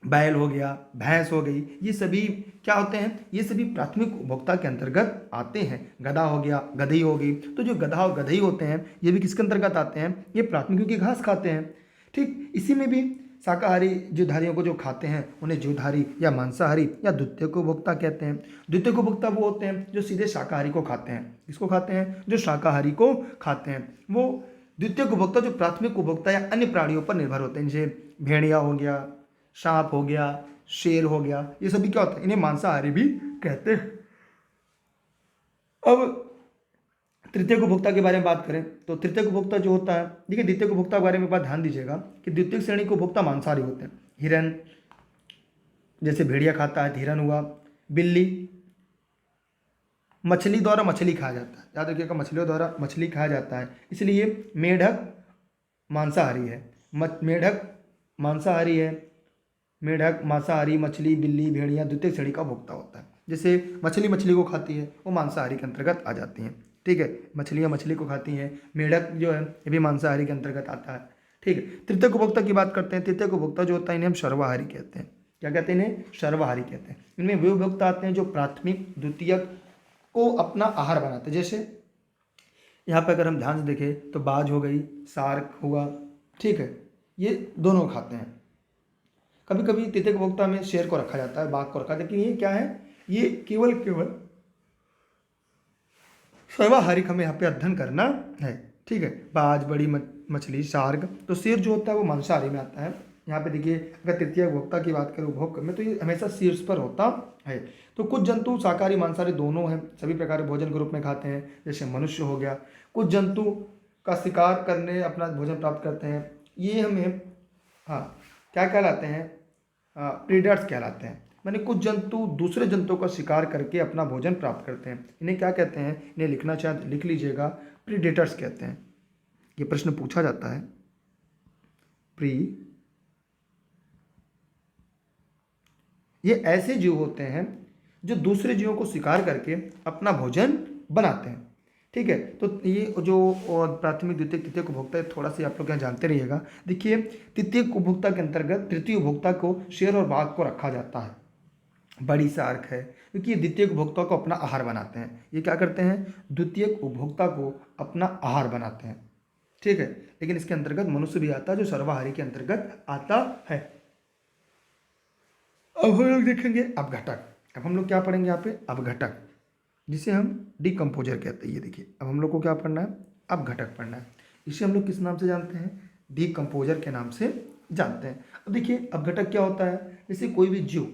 बैल हो गया, भैंस हो गई, ये सभी क्या होते हैं, ये सभी प्राथमिक उपभोक्ता के अंतर्गत आते हैं। गधा हो गया, गधई हो गई, तो जो गधा और गधई होते हैं ये भी किसके अंतर्गत आते हैं, ये प्राथमिक, क्योंकि घास खाते हैं। ठीक, इसी में भी शाकाहारी जीवधारियों को जो खाते हैं उन्हें जीवधारी या मांसाहारी या द्वितीयक उपभोक्ता कहते हैं। द्वितीयक उपभोक्ता वो होते हैं जो सीधे शाकाहारी को खाते हैं। किसको खाते हैं, जो शाकाहारी को खाते हैं। वो द्वितीयक उपभोक्ता जो प्राथमिक उपभोक्ता या अन्य प्राणियों पर निर्भर होते हैं, जैसे भेड़िया हो गया, सांप हो गया, शेर हो गया, ये सभी क्या होता है, इन्हें मांसाहारी भी कहते हैं। अब तृतीयक उपभोक्ता के बारे में बात करें तो तृतीयक उपभोक्ता जो होता है, देखिए द्वितीयक उपभोक्ता के बारे में एक बात ध्यान दीजिएगा कि द्वितीयक श्रेणी के उपभोक्ता मांसाहारी होते हैं। हिरन, जैसे भेड़िया खाता है, हिरन हुआ, बिल्ली, मछली द्वारा मछली खाया जाता है, याद रखिएगा मछलियों द्वारा मछली खाया जाता है, इसलिए मेढक मांसाहारी है। मेढक मांसाहारी है, मेढक मांसाहारी, मछली, बिल्ली, भेड़िया द्वितीयक श्रेणी का उपभोक्ता होता है। जैसे मछली मछली को खाती है, वो मांसाहारी के अंतर्गत आ जाती हैं। ठीक है, मछलियाँ मछली को खाती हैं, मेढक जो है ये भी मांसाहारी के अंतर्गत आता है। ठीक है, तृतीयक उपभोक्ता की बात करते हैं। तृतीयक उपभोक्ता जो होता है इन्हें हम सर्वाहारी कहते हैं। क्या कहते हैं, इन्हें सर्वाहारी कहते हैं। इनमें वे उपभोक्ता आते हैं जो प्राथमिक द्वितीयक को अपना आहार बनाते हैं। जैसे यहाँ पर अगर हम ध्यान से देखें तो बाज हो गई, शार्क हुआ, ठीक है, ये दोनों खाते हैं। कभी कभी तृतीयक उपभोक्ता में शेर को रखा जाता है, बाघ को रखा, लेकिन ये क्या है, ये केवल सर्वाहारी का हमें यहाँ पे अध्ययन करना है। ठीक है, बाज, बड़ी मछली, शार्क, तो शेर जो होता है वो मांसाहारी में आता है। यहाँ पे देखिए अगर तृतीय उपभोक्ता की बात करें उपभोग में, तो ये हमेशा शीर्ष पर होता है। तो कुछ जंतु शाकाहारी मांसाहारी दोनों हैं, सभी प्रकार के भोजन के रूप में खाते हैं, जैसे मनुष्य हो गया। कुछ जंतु का शिकार करने अपना भोजन प्राप्त करते हैं, ये हमें क्या कहलाते हैं, प्रीडर्स कहलाते हैं। माने कुछ जंतु दूसरे जंतुओं का शिकार करके अपना भोजन प्राप्त करते हैं, इन्हें क्या कहते हैं, इन्हें लिखना चाहे लिख लीजिएगा, प्रीडेटर्स कहते हैं। ये प्रश्न पूछा जाता है, ये ऐसे जीव होते हैं जो दूसरे जीवों को शिकार करके अपना भोजन बनाते हैं। ठीक है, तो ये जो प्राथमिक द्वितीयक तृतीयक उपभोक्ता है, थोड़ा सा आप लोग यहाँ जानते रहिएगा। देखिए तृतीयक उपभोक्ता के अंतर्गत तृतीय उपभोक्ता को शेर और बाघ को रखा जाता है। बड़ी शार्क है, क्योंकि ये द्वितीयक उपभोक्ता को अपना आहार बनाते हैं। ये क्या करते हैं, द्वितीयक उपभोक्ता को अपना आहार बनाते हैं। ठीक है, लेकिन इसके अंतर्गत मनुष्य भी आता है जो सर्वाहारी के अंतर्गत आता है। अब हम लोग देखेंगे अपघटक। अब हम लोग क्या पढ़ेंगे यहाँ पे, अपघटक, जिसे हम डिकम्पोजर कहते हैं। ये देखिए अब हम लोग को क्या पढ़ना है, अपघटक पढ़ना है। इसे हम लोग किस नाम से जानते हैं, डिकम्पोजर के नाम से जानते हैं। अब देखिए अपघटक क्या होता है, जैसे कोई भी जीव,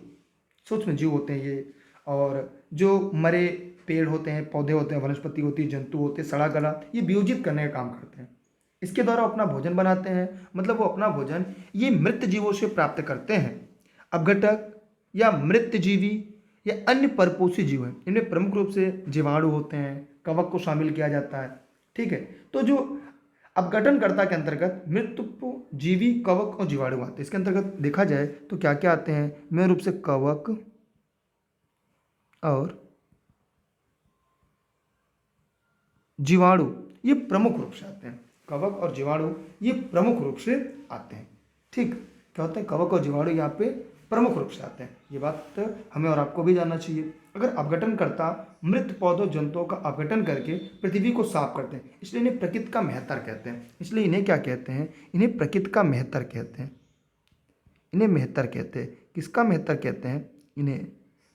सूक्ष्म जीव होते हैं ये, और जो मरे पेड़ होते हैं, पौधे होते हैं, वनस्पति होती है, जंतु होते हैं, सड़ा गला, ये वियोजित करने का काम करते हैं। इसके द्वारा अपना भोजन बनाते हैं, मतलब वो अपना भोजन ये मृत जीवों से प्राप्त करते हैं। अपघटक या मृत जीवी या अन्य परपोषी जीव हैं, इनमें प्रमुख रूप से जीवाणु होते हैं, कवक को शामिल किया जाता है। ठीक है, तो जो अपघटनकर्ता के अंतर्गत मृत जीवी, कवक और जीवाणु आते हैं। इसके अंतर्गत देखा जाए तो क्या क्या आते हैं, मुख्य रूप से कवक और जीवाणु, ये प्रमुख रूप से आते हैं। कवक और जीवाणु ये प्रमुख रूप से आते हैं। ठीक, क्या होता है, कवक और जीवाणु यहाँ पे प्रमुख रूप से आते हैं। ये बात हमें और आपको भी जानना चाहिए। अगर अपघटनकर्ता मृत पौधों जंतुओं का अपघटन करके पृथ्वी को साफ करते हैं, इसलिए इन्हें प्रकृति का मेहतर कहते हैं। इसलिए इन्हें क्या कहते हैं, इन्हें प्रकृति का मेहतर कहते हैं। इन्हें मेहतर कहते हैं। किसका मेहतर कहते हैं, इन्हें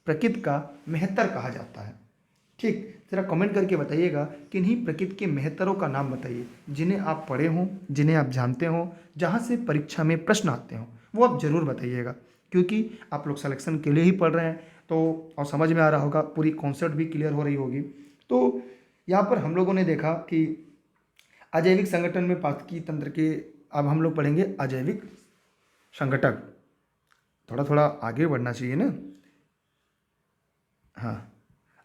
प्रकृति का मेहतर कहा जाता है। ठीक, जरा कमेंट करके बताइएगा कि इन्हीं प्रकृति के मेहतरों का नाम बताइए, जिन्हें आप पढ़े हों, जिन्हें आप जानते हों, जहाँ से परीक्षा में प्रश्न आते हों, वो आप जरूर बताइएगा। क्योंकि आप लोग सिलेक्शन के लिए ही पढ़ रहे हैं, तो और समझ में आ रहा होगा, पूरी कॉन्सेप्ट भी क्लियर हो रही होगी। तो यहाँ पर हम लोगों ने देखा कि अजैविक संगठन में पाचकीय तंत्र के, अब हम लोग पढ़ेंगे अजैविक संगठक। थोड़ा थोड़ा आगे बढ़ना चाहिए ना। हाँ,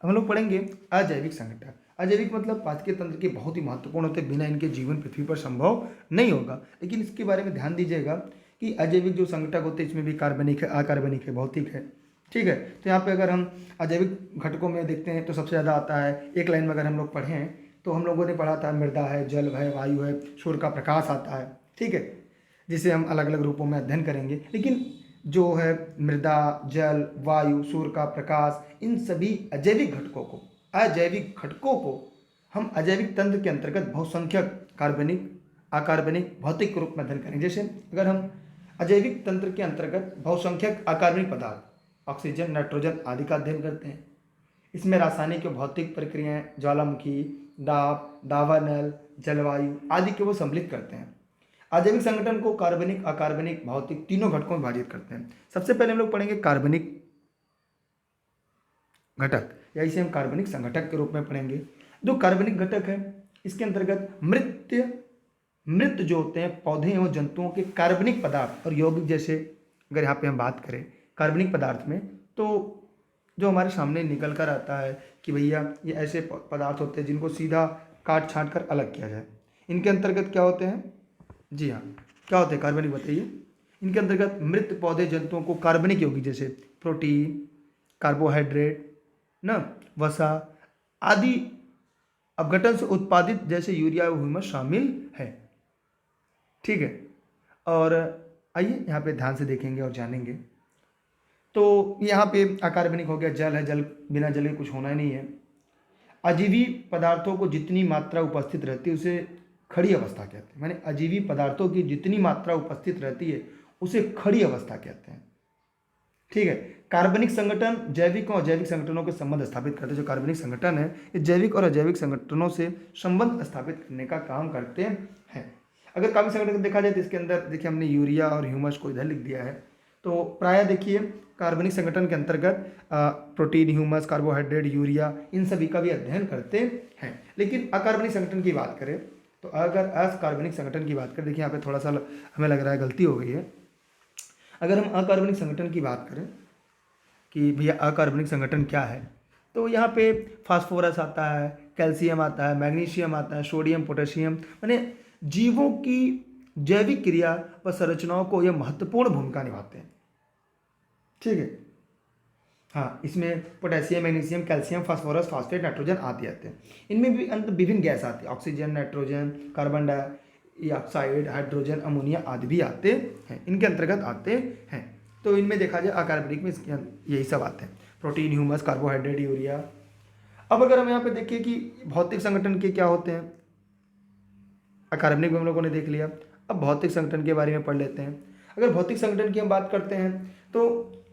हम लोग पढ़ेंगे अजैविक संगठक। अजैविक मतलब पाचकीय तंत्र के बहुत ही महत्वपूर्ण होते हैं, बिना इनके जीवन पृथ्वी पर संभव नहीं होगा। लेकिन इसके बारे में ध्यान दीजिएगा कि अजैविक जो संगठक होते हैं इसमें भी कार्बनिक है, अकार्बनिक है, भौतिक है। ठीक है, तो यहाँ पे अगर हम अजैविक घटकों में देखते हैं तो सबसे ज़्यादा आता है, एक लाइन में अगर हम लोग पढ़ें तो हम लोगों ने पढ़ा था मृदा है, जल है, वायु है, सूर्य का प्रकाश आता है। ठीक है, जिसे हम अलग अलग रूपों में अध्ययन करेंगे। लेकिन जो है मृदा, जल, वायु, सूर्य का प्रकाश, इन सभी अजैविक घटकों को हम अजैविक तंत्र के अंतर्गत बहुसंख्यक कार्बनिक, अकार्बनिक, भौतिक रूप में अध्ययन करेंगे। जैसे अगर हम अजैविक तंत्र के अंतर्गत बहुसंख्यक अकार्बनिक पदार्थ, ऑक्सीजन, नाइट्रोजन आदि का अध्ययन करते हैं। इसमें रासायनिक और भौतिक प्रक्रियाएं, ज्वालामुखी, दाब, दावानल, जलवायु आदि के वो सम्मिलित करते हैं। अजैविक संगठन को कार्बनिक, अकार्बनिक, भौतिक तीनों घटकों में विभाजित करते हैं। सबसे पहले हम लोग पढ़ेंगे कार्बनिक घटक, या इसे हम कार्बनिक संगठक के रूप में पढ़ेंगे। जो कार्बनिक घटक है इसके अंतर्गत मृत जो होते हैं पौधे एवं जंतुओं के कार्बनिक पदार्थ और यौगिक, जैसे अगर यहाँ पे हम बात करें कार्बनिक पदार्थ में, तो जो हमारे सामने निकल कर आता है कि भैया ये ऐसे पदार्थ होते हैं जिनको सीधा काट छांट कर अलग किया जाए। इनके अंतर्गत क्या होते हैं? जी हाँ, क्या होते हैं कार्बनिक, बताइए। इनके अंतर्गत मृत पौधे जंतुओं को कार्बनिक यौगिक जैसे प्रोटीन, कार्बोहाइड्रेट ना, वसा आदि अपघटन से उत्पादित जैसे यूरिया व ह्यूमस शामिल है। ठीक है, और आइए यहाँ पे ध्यान से देखेंगे और जानेंगे। तो यहाँ पे अकार्बनिक हो गया, जल है, जल बिना जल के कुछ होना ही नहीं है। अजीवी पदार्थों को जितनी मात्रा उपस्थित रहती है उसे खड़ी अवस्था कहते हैं। माने अजीवी पदार्थों की जितनी मात्रा उपस्थित रहती है उसे खड़ी अवस्था कहते हैं। ठीक है, कार्बनिक संगठन जैविक और अजैविक संगठनों के संबंध स्थापित करते हैं। जो कार्बनिक संगठन है ये जैविक और अजैविक संगठनों से संबंध स्थापित करने का काम करते हैं। अगर कार्बनिक संगठन देखा जाए तो इसके अंदर देखिए हमने यूरिया और ह्यूमस को इधर लिख दिया है। तो प्रायः देखिए कार्बनिक संगठन के अंतर्गत protein, humus, carbohydrate, urea in सभी का भी अध्ययन करते हैं। लेकिन अकार्बनिक संगठन की बात करें तो अगर अकार्बनिक संगठन की बात करें, देखिए यहाँ पे थोड़ा सा हमें लग रहा है गलती हो गई है। अगर हम अकार्बनिक संगठन की बात करें कि भैया अकार्बनिक संगठन क्या है, तो यहाँ पे फास्फोरस आता है, कैल्शियम आता है, मैग्नीशियम आता है, सोडियम, पोटेशियम, माने जीवों की जैविक क्रिया व संरचनाओं को यह महत्वपूर्ण भूमिका निभाते हैं। ठीक है, हाँ, इसमें potassium, magnesium, calcium, phosphorus, phosphate, nitrogen आदि आते हैं। इनमें भी विभिन्न गैस आती है, oxygen, nitrogen, carbon dioxide, hydrogen, ammonia आदि भी आते हैं, इनके अंतर्गत आते हैं। तो इनमें देखा जाए अकार्बनिक में इसके यही सब आते हैं, प्रोटीन, ह्यूमस, कार्बोहाइड्रेट, यूरिया। अब अगर हम यहाँ पे देखिए कि भौतिक संगठन के क्या होते हैं, अकार्बनिक हम लोगों ने देख लिया। अब भौतिक संगठन के बारे में पढ़ लेते हैं। अगर भौतिक संगठन की हम बात करते हैं तो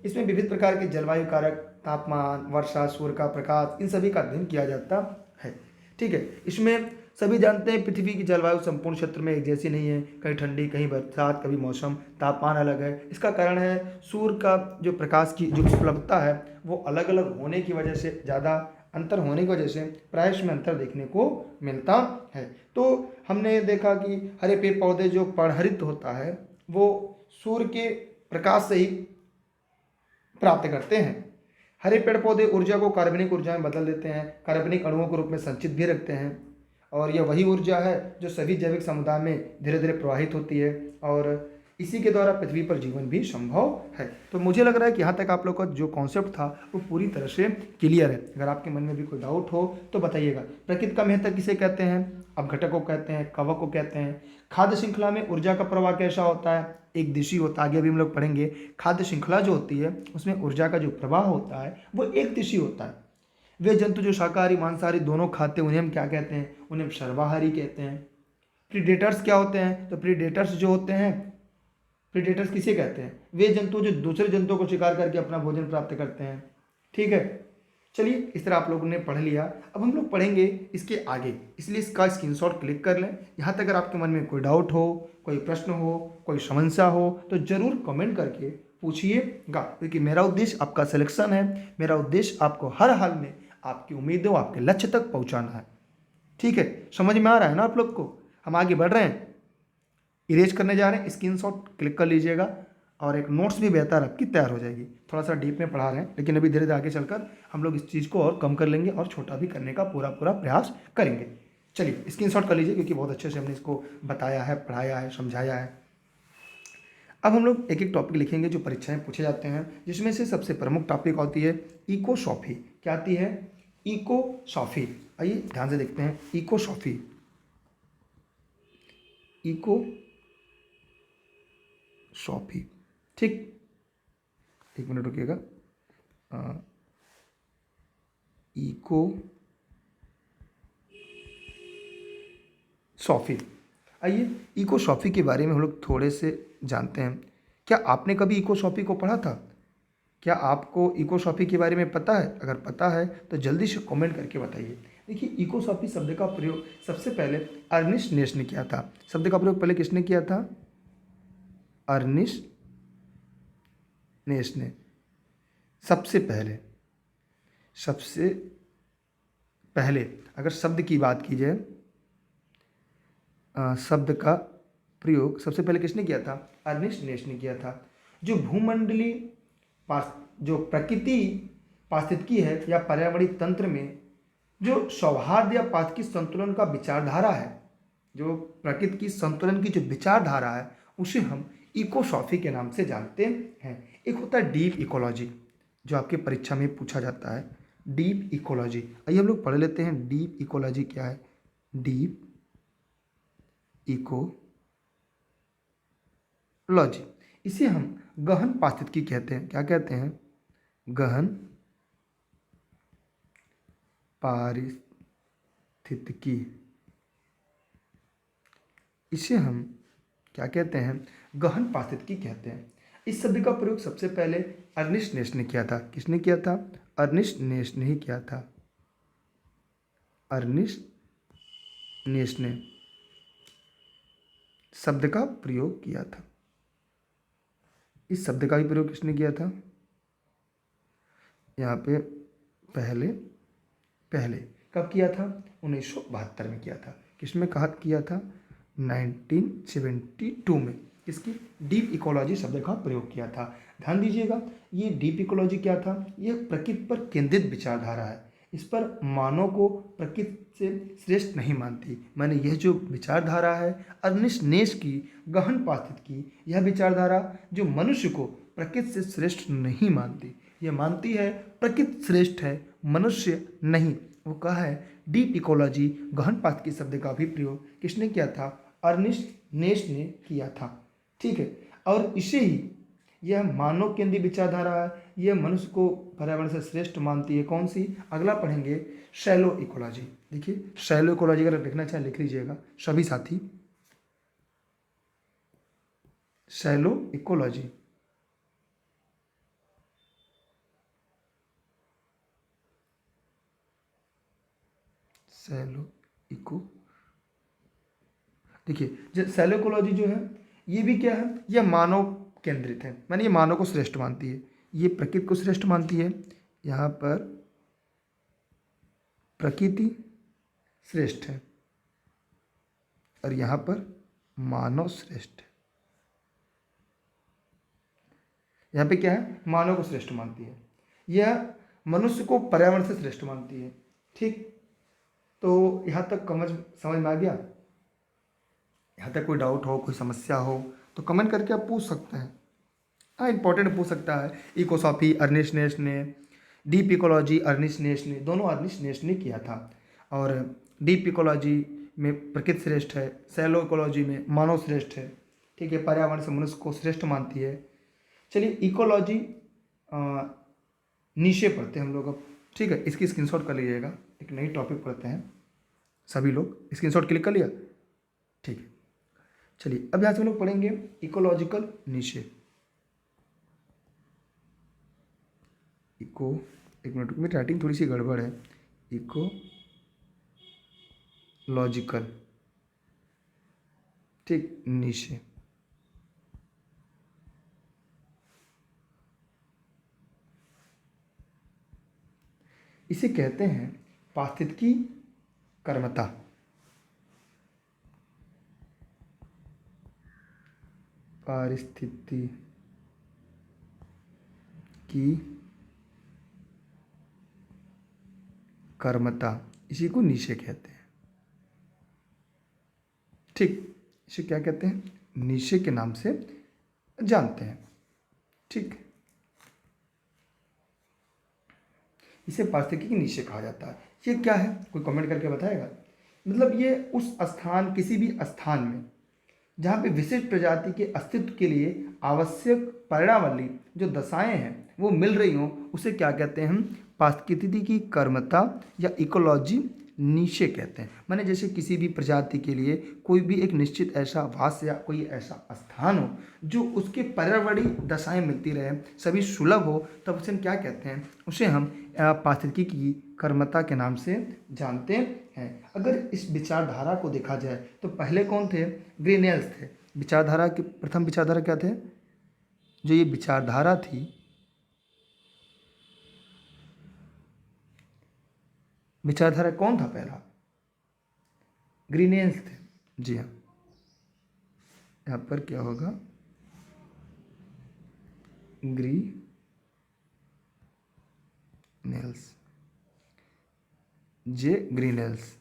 इसमें विविध प्रकार के जलवायु कारक, तापमान, वर्षा, सूर्य का प्रकाश, इन सभी का अध्ययन किया जाता है। ठीक है, इसमें सभी जानते हैं पृथ्वी की जलवायु संपूर्ण क्षेत्र में एक जैसी नहीं है, कहीं ठंडी, कहीं बरसात, कभी मौसम, तापमान अलग है। इसका कारण है सूर्य का जो प्रकाश की जो उपलब्धता है वो अलग अलग होने की वजह से, ज़्यादा अंतर होने की वजह से प्रायश में अंतर देखने को मिलता है। तो हमने देखा कि हरे पेड़ पौधे जो पर्णहरित होता है वो सूर्य के प्रकाश से ही प्राप्त करते हैं। हरे पेड़ पौधे ऊर्जा को कार्बनिक ऊर्जा में बदल देते हैं, कार्बनिक अणुओं के रूप में संचित भी रखते हैं, और यह वही ऊर्जा है जो सभी जैविक समुदाय में धीरे धीरे प्रवाहित होती है, और इसी के द्वारा पृथ्वी पर जीवन भी संभव है। तो मुझे लग रहा है कि यहाँ तक आप लोग का जो कॉन्सेप्ट था वो पूरी तरह से क्लियर है। अगर आपके मन में भी कोई डाउट हो तो बताइएगा। प्रकृति का महत्व किसे कहते हैं? अपघटक को कहते हैं, कवक को कहते हैं। खाद्य श्रृंखला में ऊर्जा का प्रवाह कैसा होता है? एक दिशी होता है। आगे भी हम लोग पढ़ेंगे। खाद्य श्रृंखला जो होती है उसमें ऊर्जा का जो प्रवाह होता है वो एक दिशी होता है। वे जंतु जो शाकाहारी मांसाहारी दोनों खाते हैं उन्हें हम क्या कहते हैं? उन्हें सर्वाहारी कहते हैं। प्रीडेटर्स क्या होते हैं? तो प्रीडेटर्स जो होते हैं, प्रीडेटर्स किसे कहते हैं? वे जंतु जो दूसरे जंतुओं को शिकार करके अपना भोजन प्राप्त करते हैं। ठीक है, चलिए इस तरह आप लोगों ने पढ़ लिया। अब हम लोग पढ़ेंगे इसके आगे, इसलिए इसका स्क्रीनशॉट क्लिक कर लें। यहाँ तक अगर आपके मन में कोई डाउट हो, कोई प्रश्न हो, कोई समस्या हो तो ज़रूर कमेंट करके पूछिएगा, क्योंकि मेरा उद्देश्य आपका सिलेक्शन है। मेरा उद्देश्य आपको हर हाल में आपकी उम्मीदों, आपके लक्ष्य तक पहुँचाना है। ठीक है, समझ में आ रहा है ना आप लोग को? हम आगे बढ़ रहे हैं, इरेज करने जा रहे हैं। स्क्रीनशॉट क्लिक कर लीजिएगा। और एक नोट्स भी बेहतर आपकी तैयार हो जाएगी। थोड़ा सा डीप में पढ़ा रहे हैं, लेकिन अभी धीरे धीरे आगे चलकर हम लोग इस चीज़ को और कम कर लेंगे और छोटा भी करने का पूरा पूरा प्रयास करेंगे। चलिए स्क्रीनशॉट कर लीजिए, क्योंकि बहुत अच्छे से हमने इसको बताया है, पढ़ाया है, समझाया है। अब हम लोग एक एक टॉपिक लिखेंगे जो परीक्षाएं पूछे जाते हैं, जिसमें से सबसे प्रमुख टॉपिक होती है इकोसॉफी। क्या आती है? इकोसॉफी। आइए ध्यान से देखते हैं इकोसॉफी। इकोसॉफी, ठीक, एक मिनट रुकिएगा। इकोसॉफी। आइए इकोसॉफी के बारे में हम लोग थोड़े से जानते हैं। क्या आपने कभी इकोसॉफी को पढ़ा था? क्या आपको इकोसॉफी के बारे में पता है? अगर पता है तो जल्दी से कमेंट करके बताइए। देखिए इकोसॉफी शब्द का प्रयोग सबसे पहले अर्निस्ट नेश ने किया था। शब्द का प्रयोग पहले किसने किया था? अर्निस्ट नेश ने सबसे पहले अगर शब्द की बात की जाए, शब्द का प्रयोग सबसे पहले किसने किया था? अर्निस्ट नेश ने किया था। जो भूमंडलीय जो प्रकृति पारिस्थितिकी है या पर्यावरणीय तंत्र में जो सौहार्द या पारिस्थितिकी संतुलन का विचारधारा है, जो प्रकृति की संतुलन की जो विचारधारा है, उसे हम इकोसॉफी के नाम से जानते हैं। एक होता है डीप इकोलॉजी, जो आपके परीक्षा में पूछा जाता है, डीप इकोलॉजी। आइए हम लोग पढ़ लेते हैं डीप इकोलॉजी क्या है। डीप इकोलॉजी, इसे हम गहन पारिस्थितिकी कहते हैं। क्या कहते हैं? गहन पारिस्थितिकी। इसे हम क्या कहते हैं? गहन पारिस्थितिकी कहते हैं। इस शब्द का प्रयोग सबसे पहले अर्निस्ट नेश ने किया था। किसने किया था? अर्निस्ट नेश ने ही किया था। अर्निस्ट नेश ने शब्द का प्रयोग किया था। इस शब्द का भी प्रयोग किसने किया था? यहाँ पे पहले कब किया था? 1972 में किया था। किसमें कहा किया था? 1972 में। इसकी डीप इकोलॉजी शब्द का प्रयोग किया था। ध्यान दीजिएगा, ये डीप इकोलॉजी क्या था? ये प्रकृति पर केंद्रित विचारधारा है। इस पर मानव को प्रकृति से श्रेष्ठ नहीं मानती। मैंने यह जो विचारधारा है अर्निस्ट नेश की गहन पारिस्थितिकी, यह विचारधारा जो मनुष्य को प्रकृति से श्रेष्ठ नहीं मानती, यह मानती है प्रकृति श्रेष्ठ है, मनुष्य नहीं। वो कहा है डीप इकोलॉजी, गहन पारिस्थितिकी शब्द का भी प्रयोग किसने किया था? अर्निस्ट नेश ने किया था। ठीक है, और इसे ही यह मानव केंद्रीय विचारधारा है, यह मनुष्य को पर्यावरण से श्रेष्ठ मानती है। कौन सी? अगला पढ़ेंगे शैलो इकोलॉजी। देखिए शैलो इकोलॉजी अगर लिखना चाहे लिख लीजिएगा सभी साथी। शैलो इकोलॉजी, शैलो इको, देखिए शैलो इकोलॉजी जो है ये भी क्या है? यह मानव केंद्रित है, माने ये मानव को श्रेष्ठ मानती है, ये प्रकृति को श्रेष्ठ मानती है। यहाँ पर प्रकृति श्रेष्ठ है और यहाँ पर मानव श्रेष्ठ है। यहाँ पे क्या है? मानव को श्रेष्ठ मानती है, यह मनुष्य को पर्यावरण से श्रेष्ठ मानती है। ठीक, तो यहाँ तक समझ में आ गया? यहाँ तक कोई डाउट हो, कोई समस्या हो तो कमेंट करके आप पूछ सकते हैं। हाँ, इंपॉर्टेंट पूछ सकता है। इकोसॉफी अर्निस्ट नेश ने, डीप इकोलॉजी अर्निस्ट नेश ने, दोनों अर्निस्ट नेश ने किया था। और डीप इकोलॉजी में प्रकृति श्रेष्ठ है, शैलो इकोलॉजी में मानव श्रेष्ठ है। ठीक है, पर्यावरण से मनुष्य को श्रेष्ठ मानती है। चलिए इकोलॉजी नीचे पढ़ते हैं हम लोग अब। ठीक है, इसकी स्क्रीनशॉट कर लीजिएगा। एक नई टॉपिक पढ़ते हैं सभी लोग। स्क्रीनशॉट क्लिक कर लिया? ठीक है, चलिए अब यहाँ से हम लोग पढ़ेंगे इकोलॉजिकल नीचे। इको, एक मिनट, मेरी राइटिंग थोड़ी सी गड़बड़ है। इकोलॉजिकल, ठीक, नीचे। इसे कहते हैं पारिस्थितिकी कर्मता। पारिस्थितिकी की कर्मता, इसी को नीचे कहते हैं। ठीक, इसे क्या कहते हैं? नीचे के नाम से जानते हैं। ठीक, इसे पारिस्थितिकी की नीचे कहा जाता है। ये क्या है, कोई कमेंट करके बताएगा? मतलब ये उस स्थान, किसी भी स्थान में जहाँ पे विशिष्ट प्रजाति के अस्तित्व के लिए आवश्यक परिणावली जो दशाएं हैं वो मिल रही हों, उसे क्या कहते हैं हम? पारिस्थितिकी की कर्मता या इकोलॉजी नीचे कहते हैं। माने जैसे किसी भी प्रजाति के लिए कोई भी एक निश्चित ऐसा आवास या कोई ऐसा स्थान हो जो उसके पर्यावरणीय दशाएं मिलती रहे, सभी सुलभ हो, तब उसे हम क्या कहते हैं? उसे हम पारिस्थितिकी की कर्मता के नाम से जानते हैं। अगर इस विचारधारा को देखा जाए तो पहले कौन थे? ग्रीनेल्स थे। विचारधारा के प्रथम विचारधारा क्या थे? जो ये विचारधारा थी, विचारधारा कौन था पहला? ग्रीनेल्स थे। जी हाँ, यहाँ पर क्या होगा? ग्रीनेल्स, जे ग्रीनेल्स।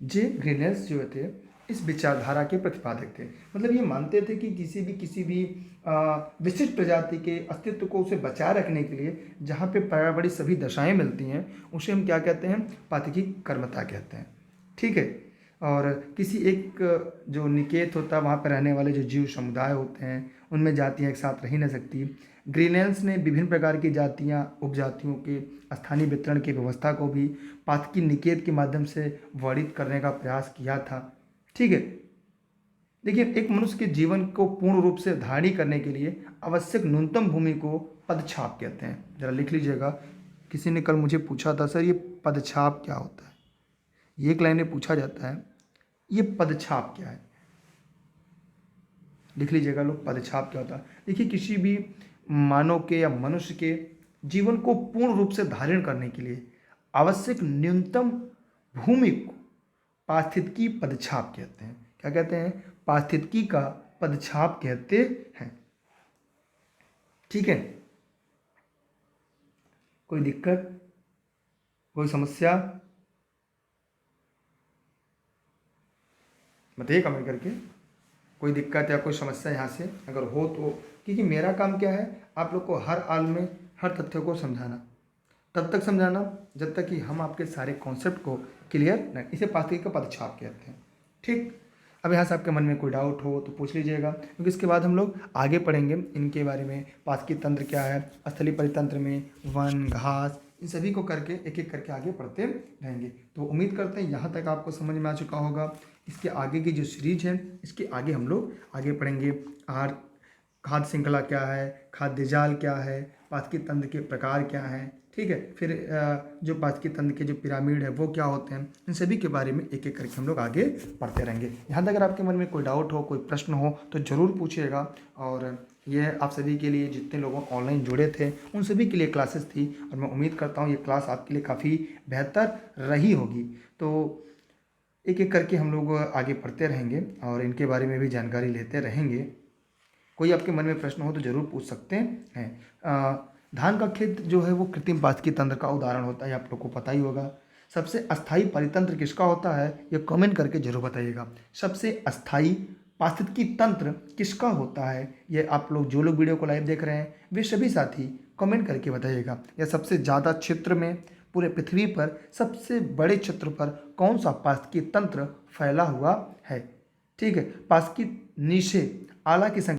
जे ग्रीनेल्स जो थे इस विचारधारा के प्रतिपादक थे। मतलब ये मानते थे कि किसी भी विशिष्ट प्रजाति के अस्तित्व को उसे बचाए रखने के लिए जहाँ पे पर्यावरणीय सभी दशाएं मिलती हैं, उसे हम क्या कहते हैं? पारिस्थितिकी कर्मता कहते हैं। ठीक है, और किसी एक जो निकेत होता है, वहाँ पर रहने वाले जो जीव समुदाय होते हैं, उनमें जातियाँ एक साथ रह ही नहीं सकती। ग्रीनेल्स ने विभिन्न प्रकार की जातियाँ, उपजातियों के स्थानीय वितरण की व्यवस्था को भी पारिस्थितिकी निकेत के माध्यम से वर्णित करने का प्रयास किया था। ठीक है, देखिए, एक मनुष्य के जीवन को पूर्ण रूप से धारणी करने के लिए आवश्यक न्यूनतम भूमि को पदछाप कहते हैं। जरा लिख लीजिएगा। किसी ने कल मुझे पूछा था, सर ये पदछाप क्या होता है? ये एक लाइन में पूछा जाता है, ये पदछाप क्या है? लिख लीजिएगा लोग, पदछाप क्या होता है। देखिए, किसी भी मानव के या मनुष्य के जीवन को पूर्ण रूप से धारण करने के लिए आवश्यक न्यूनतम भूमि को पारिस्थितिकी पदछाप कहते हैं। क्या कहते हैं? पारिस्थितिकी का पदछाप कहते हैं। ठीक है, कोई दिक्कत, कोई समस्या बताइए कमेंट करके। कोई दिक्कत या कोई समस्या यहाँ से अगर हो तो, क्योंकि मेरा काम क्या है? आप लोग को हर हाल में हर तथ्य को समझाना, तब तक समझाना जब तक कि हम आपके सारे कॉन्सेप्ट को क्लियर नहीं। इसे पारिस्थितिकी का पदछाप कहते हैं। ठीक, अब यहाँ से आपके मन में कोई डाउट हो तो पूछ लीजिएगा, क्योंकि इसके बाद हम लोग आगे पढ़ेंगे इनके बारे में। पारिस्थितिकी तंत्र क्या है, स्थलीय परितंत्र में वन, घास, इन सभी को करके एक एक करके आगे पढ़ते रहेंगे। तो उम्मीद करते हैं यहाँ तक आपको समझ में आ चुका होगा। इसके आगे की जो सीरीज है, इसके आगे हम लोग आगे पढ़ेंगे। आहार, खाद्य श्रृंखला क्या है, खाद्य जाल क्या है, पारिस्थितिकी तंत्र के प्रकार क्या हैं। ठीक है, फिर जो पारिस्थितिकी तंत्र के जो पिरामिड है वो क्या होते हैं, इन सभी के बारे में एक एक करके हम लोग आगे पढ़ते रहेंगे। यहाँ तक अगर आपके मन में कोई डाउट हो, कोई प्रश्न हो तो ज़रूर पूछिएगा। और ये आप सभी के लिए, जितने लोग ऑनलाइन जुड़े थे उन सभी के लिए क्लासेस थी, और मैं उम्मीद करता हूँ ये क्लास आपके लिए काफ़ी बेहतर रही होगी। तो एक एक करके हम लोग आगे पढ़ते रहेंगे और इनके बारे में भी जानकारी लेते रहेंगे। कोई आपके मन में प्रश्न हो तो ज़रूर पूछ सकते हैं। धान का खेत जो है वो कृत्रिम पारिस्थितिकी तंत्र का उदाहरण होता है, आप लोग को पता ही होगा। सबसे अस्थायी परितंत्र किसका होता है, ये कमेंट करके जरूर बताइएगा। सबसे अस्थायी पारिस्थितिकी तंत्र किसका होता है, ये आप लोग जो लोग वीडियो को लाइव देख रहे हैं वे सभी साथी कमेंट करके बताइएगा। या सबसे ज़्यादा क्षेत्र में, पूरे पृथ्वी पर सबसे बड़े क्षेत्र पर कौन सा पारिस्थितिकी तंत्र फैला हुआ है। ठीक है, पारिस्थितिकी नीचे आला की संख्या